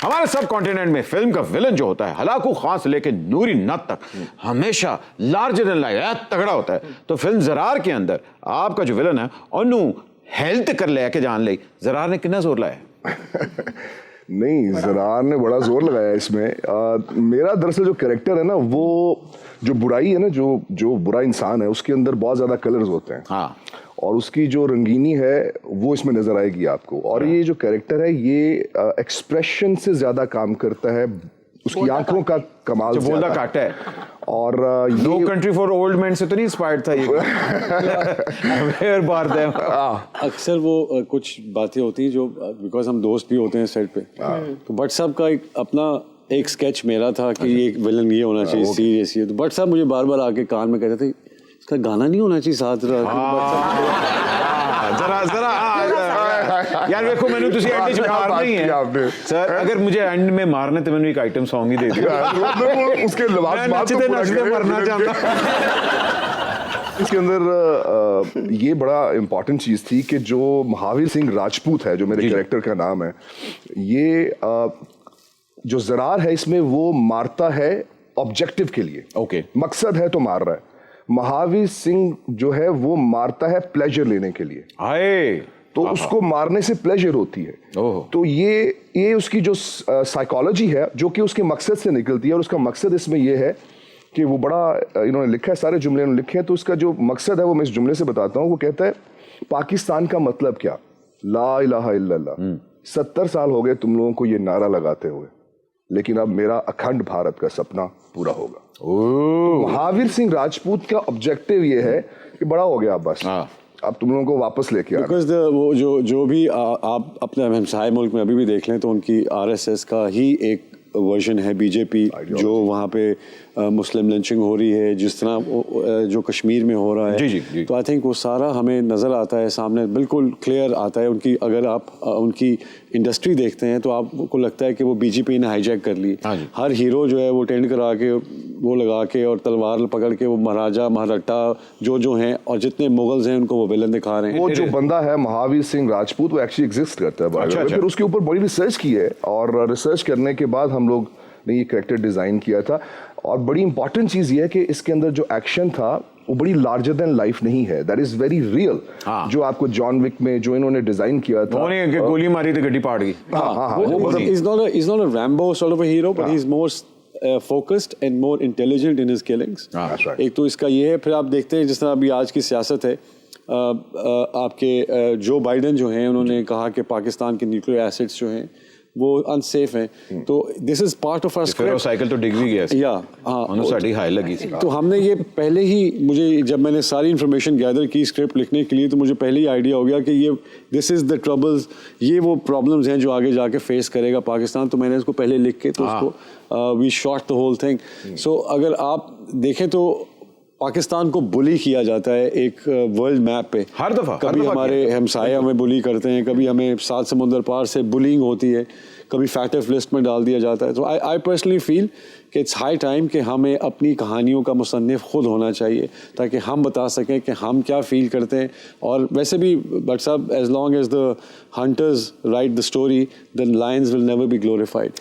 हमारे सब कॉन्टिनेंट में फिल्म का विलन जो होता है हलाकू खान से लेके नूरी नत तक हमेशा लार्जर देन लाइफ तगड़ा होता है। तो फिल्म ज़रार के अंदर आपका जो विलन है ओनू हेल्थ कर लेके जान ले, ज़रार ने कितना जोर लाया? नहीं, ज़रार ने बड़ा जोर लगाया इसमें। मेरा दरअसल जो कैरेक्टर है ना, वो जो बुराई है ना, जो बुरा इंसान है उसके अंदर बहुत ज़्यादा कलर्स होते हैं। हाँ, और उसकी जो रंगीनी है वो इसमें नजर आएगी आपको। और ये जो कैरेक्टर है ये एक्सप्रेशन से ज्यादा काम करता है, उसकी आंखों का कमाल बोलता काटा है। और no country for old man से तो नहीं इंस्पायर्ड था ये? अक्सर वो कुछ बातें होती हैं जो बिकॉज हम दोस्त भी होते हैं सेट पे, तो भट्ट साहब का अपना एक स्केच मेरा था कि ये विलन ये होना चाहिए सीरियस। तो भट्ट साहब मुझे बार बार आके कान में कहते थे इसका गाना नहीं होना चाहिए साथ। जरा यार देखो मैंने तुझे एंड में मारना ही है सर, अगर मुझे एंड में मारने तो मैंने एक आइटम सॉन्ग ही दे दिया। उसके नचते मरना चाहता। इसके अंदर ये बड़ा इम्पोर्टेंट चीज थी कि जो महावीर सिंह राजपूत है, जो मेरे कैरेक्टर का नाम है, ये जो ज़रार है इसमें वो मारता है ऑब्जेक्टिव के लिए। ओके, मकसद है तो मार रहा है। महावीर सिंह जो है वो मारता है प्लेजर लेने के लिए। तो उसको मारने से प्लेजर होती है। तो ये उसकी जो साइकोलॉजी है जो कि उसके मकसद से निकलती है, और उसका मकसद इसमें ये है कि वो बड़ा इन्होंने लिखा है, सारे जुमले इन्होंने लिखे हैं, तो उसका जो मकसद है वो मैं इस जुमले से बताता हूँ। वो कहता है पाकिस्तान का मतलब क्या, ला इलाहा इल्लल्लाह। 70 साल हो गए तुम लोगों को ये नारा लगाते हुए, लेकिन अब मेरा अखंड भारत का सपना पूरा होगा। महावीर सिंह राजपूत का ऑब्जेक्टिव ये है कि बड़ा हो गया अब बस, अब तुम लोगों को वापस लेके आना। बिकॉज वो जो भी आप अपने हमसाए मुल्क में अभी भी देख लें तो उनकी आरएसएस का ही एक वर्जन है बीजेपी, जो वहाँ पे मुस्लिम लिंचिंग हो रही है, जिस तरह जो कश्मीर में हो रहा है। जी। तो आई थिंक वो सारा हमें नज़र आता है सामने, बिल्कुल क्लियर आता है। उनकी अगर आप उनकी इंडस्ट्री देखते हैं तो आपको लगता है कि वो बीजेपी ने हाईजैक कर ली। हर हीरो जो है वो टेंट करा के वो लगा के और तलवार पकड़ के वो महाराजा महाराठा जो हैं और जितने मुगल्स हैं उनको वो विलन दिखा रहे हैं। वो जो बंदा है महावीर सिंह राजपूत वो एक्चुअली एग्जिस्ट करता है। अच्छा। फिर उसके ऊपर बड़ी रिसर्च की है, और रिसर्च करने के बाद हम लोग ने ये कैरेक्टर डिज़ाइन किया था। और बड़ी इंपॉर्टेंट चीज़ ये है कि इसके अंदर जो एक्शन था वो बड़ी लार्जर देन लाइफ नहीं है, दैट इज वेरी रियल। जो आपको जॉन विक में जो इन्होंने डिजाइन किया था, वो नहीं कि गोली मारी तो गड्डी फाड़ गई। He's not a Rambo sort of a hero, but he's more focused and more intelligent in his killings. एक तो इसका ये है। फिर आप देखते हैं जिस तरह अभी आज की सियासत है, आपके जो बाइडन जो हैं उन्होंने कहा कि पाकिस्तान के न्यूक्लियर एसेट्स जो हैं वो अनसेफ हैं। तो this is part of our script. Cycle तो डिग भी गया साड़ी हाई लगी थी। तो हमने ये पहले ही, मुझे जब मैंने सारी इन्फॉर्मेशन गैदर की स्क्रिप्ट लिखने के लिए, तो मुझे पहले ही आइडिया हो गया कि ये दिस इज द ट्रबल्स, ये वो प्रॉब्लम्स हैं जो आगे जाके फेस करेगा पाकिस्तान। तो मैंने इसको पहले लिख के तो उसको we shot the whole thing. So अगर आप देखें तो पाकिस्तान को बुली किया जाता है एक वर्ल्ड मैप पे हर दफा। कभी हमारे हमसाये हमें बुली करते हैं, कभी हमें 7 समुंदर पार से बुलिंग होती है, कभी फैक्ट लिस्ट में डाल दिया जाता है। तो आई पर्सनली फील कि इट्स हाई टाइम कि हमें अपनी कहानियों का मुसन्निफ खुद होना चाहिए, ताकि हम बता सकें कि हम क्या फील करते हैं। और वैसे भी बट साहब, as long as the hunters write the story, then lions will never be glorified.